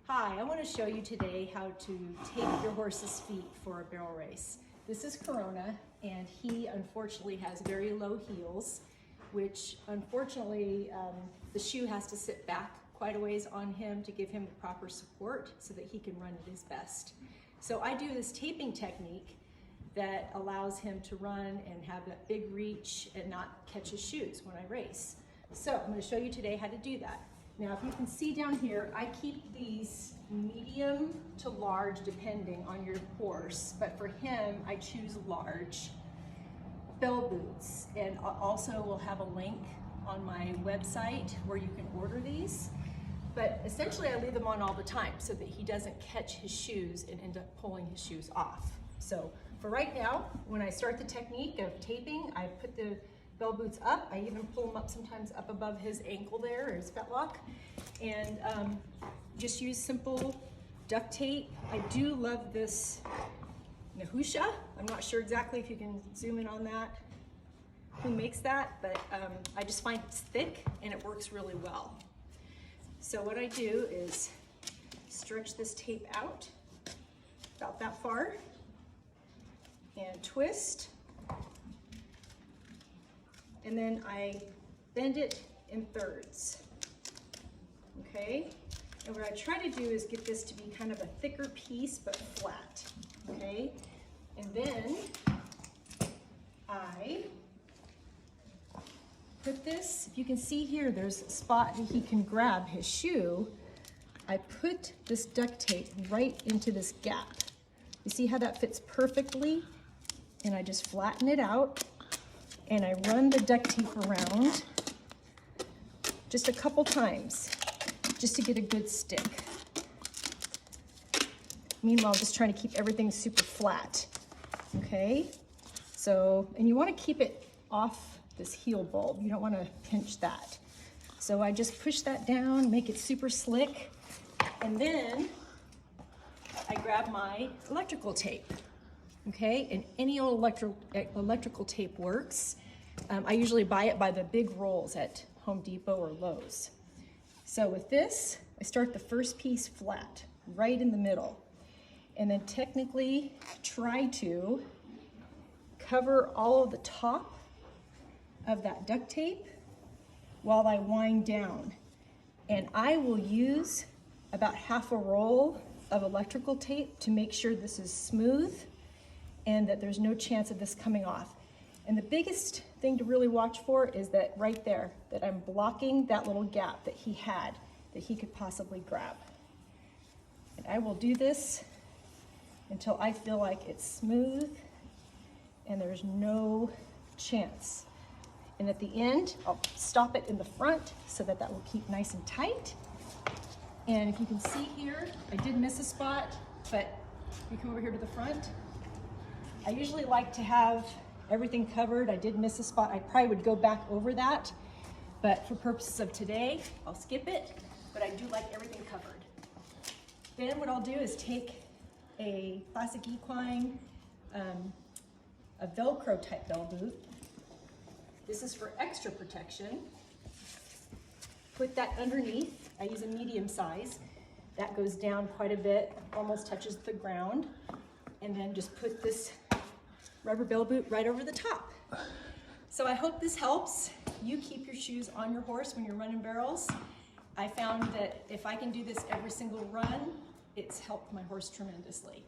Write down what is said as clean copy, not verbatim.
Hi, I want to show you today how to tape your horse's feet for a barrel race. This is Corona, and he unfortunately has very low heels, which unfortunately the shoe has to sit back quite a ways on him to give him the proper support so that he can run at his best. So I do this taping technique that allows him to run and have that big reach and not catch his shoes when I race. So I'm going to show you today how to do that. Now, if you can see down here, I keep these medium to large depending on your horse, but for him, I choose large bell boots. And also we'll have a link on my website where you can order these. But essentially I leave them on all the time so that he doesn't catch his shoes and end up pulling his shoes off. So for right now, when I start the technique of taping, I put the bell boots up. I even pull them up sometimes up above his ankle there, or his fetlock, and just use simple duct tape. I do love this Nahusha. I'm not sure exactly if you can zoom in on that, who makes that, but I just find it's thick and it works really well. So what I do is stretch this tape out about that far and twist. And then I bend it in thirds, okay? And what I try to do is get this to be kind of a thicker piece, but flat, okay? And then I put this, if you can see here, there's a spot that he can grab his shoe. I put this duct tape right into this gap. You see how that fits perfectly? And I just flatten it out. And I run the duct tape around just a couple times, just to get a good stick. Meanwhile, just trying to keep everything super flat, okay? So, and you want to keep it off this heel bulb. You don't want to pinch that. So I just push that down, make it super slick, and then I grab my electrical tape. Okay, and any old electrical tape works. I usually buy it by the big rolls at Home Depot or Lowe's. So with this, I start the first piece flat, right in the middle, and then technically try to cover all of the top of that duct tape while I wind down. And I will use about half a roll of electrical tape to make sure this is smooth and that there's no chance of this coming off. And the biggest thing to really watch for is that right there, that I'm blocking that little gap that he had, that he could possibly grab. And I will do this until I feel like it's smooth and there's no chance. And at the end, I'll stop it in the front so that that will keep nice and tight. And if you can see here, I did miss a spot, but you come over here to the front. I usually like to have everything covered. I did miss a spot. I probably would go back over that, but for purposes of today, I'll skip it, but I do like everything covered. Then what I'll do is take a classic equine, a Velcro type bell boot. This is for extra protection. Put that underneath. I use a medium size. That goes down quite a bit, almost touches the ground. And then just put this rubber bell boot right over the top. So I hope this helps you keep your shoes on your horse when you're running barrels. I found that if I can do this every single run, it's helped my horse tremendously.